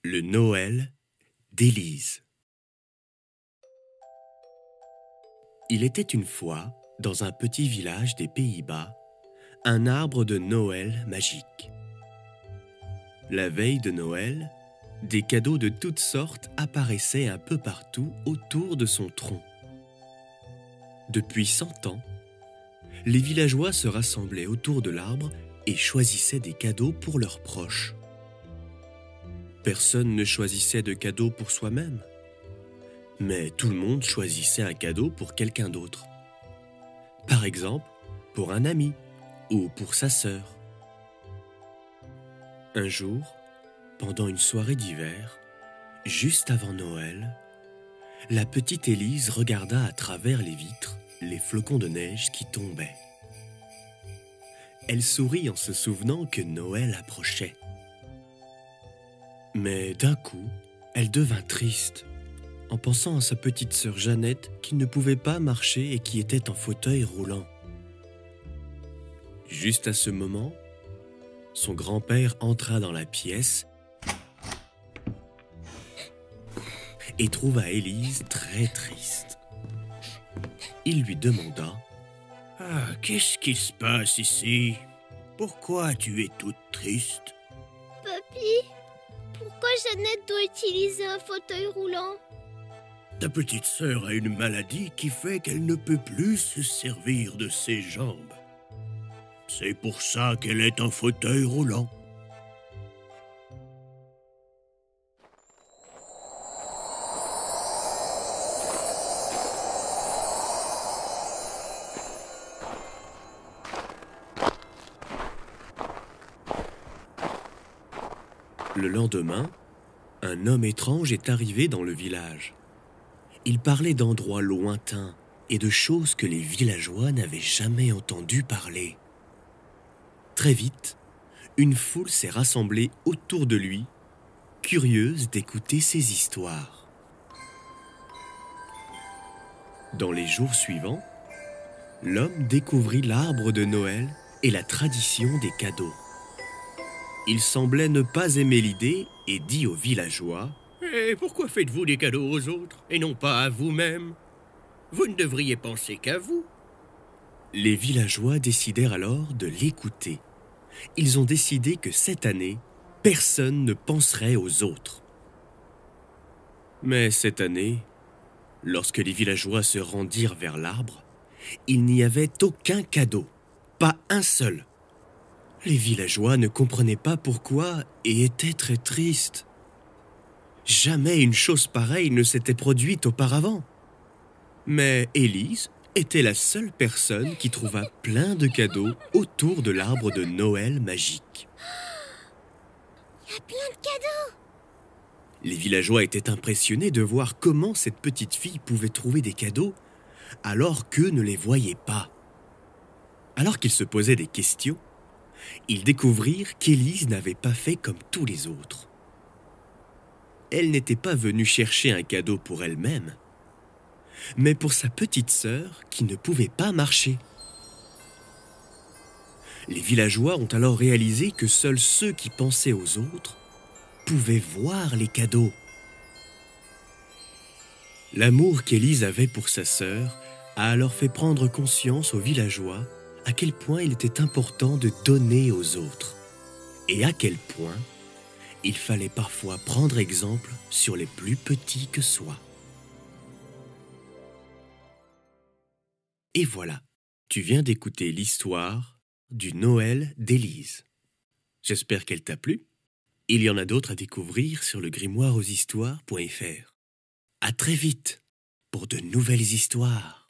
Le Noël d'Élise. Il était une fois, dans un petit village des Pays-Bas, un arbre de Noël magique. La veille de Noël, des cadeaux de toutes sortes apparaissaient un peu partout autour de son tronc. Depuis 100 ans, les villageois se rassemblaient autour de l'arbre et choisissaient des cadeaux pour leurs proches. Personne ne choisissait de cadeau pour soi-même, mais tout le monde choisissait un cadeau pour quelqu'un d'autre. Par exemple, pour un ami ou pour sa sœur. Un jour, pendant une soirée d'hiver, juste avant Noël, la petite Élise regarda à travers les vitres les flocons de neige qui tombaient. Elle sourit en se souvenant que Noël approchait. Mais d'un coup, elle devint triste en pensant à sa petite sœur Jeannette qui ne pouvait pas marcher et qui était en fauteuil roulant. Juste à ce moment, son grand-père entra dans la pièce et trouva Élise très triste. Il lui demanda « Ah, qu'est-ce qui se passe ici? Pourquoi tu es toute triste ?» Papy, pourquoi Jeannette doit utiliser un fauteuil roulant? Ta petite sœur a une maladie qui fait qu'elle ne peut plus se servir de ses jambes. C'est pour ça qu'elle est en fauteuil roulant. Le lendemain, un homme étrange est arrivé dans le village. Il parlait d'endroits lointains et de choses que les villageois n'avaient jamais entendu parler. Très vite, une foule s'est rassemblée autour de lui, curieuse d'écouter ses histoires. Dans les jours suivants, l'homme découvrit l'arbre de Noël et la tradition des cadeaux. Il semblait ne pas aimer l'idée et dit aux villageois « Et pourquoi faites-vous des cadeaux aux autres et non pas à vous-même? Vous ne devriez penser qu'à vous. » Les villageois décidèrent alors de l'écouter. Ils ont décidé que cette année, personne ne penserait aux autres. Mais cette année, lorsque les villageois se rendirent vers l'arbre, il n'y avait aucun cadeau, pas un seul. Les villageois ne comprenaient pas pourquoi et étaient très tristes. Jamais une chose pareille ne s'était produite auparavant. Mais Élise était la seule personne qui trouva plein de cadeaux autour de l'arbre de Noël magique. Il y a plein de cadeaux! Les villageois étaient impressionnés de voir comment cette petite fille pouvait trouver des cadeaux alors qu'eux ne les voyaient pas. Alors qu'ils se posaient des questions, ils découvrirent qu'Élise n'avait pas fait comme tous les autres. Elle n'était pas venue chercher un cadeau pour elle-même, mais pour sa petite sœur qui ne pouvait pas marcher. Les villageois ont alors réalisé que seuls ceux qui pensaient aux autres pouvaient voir les cadeaux. L'amour qu'Élise avait pour sa sœur a alors fait prendre conscience aux villageois à quel point il était important de donner aux autres et à quel point il fallait parfois prendre exemple sur les plus petits que soi. Et voilà, tu viens d'écouter l'histoire du Noël d'Élise. J'espère qu'elle t'a plu. Il y en a d'autres à découvrir sur le grimoireaushistoires.fr. À très vite pour de nouvelles histoires.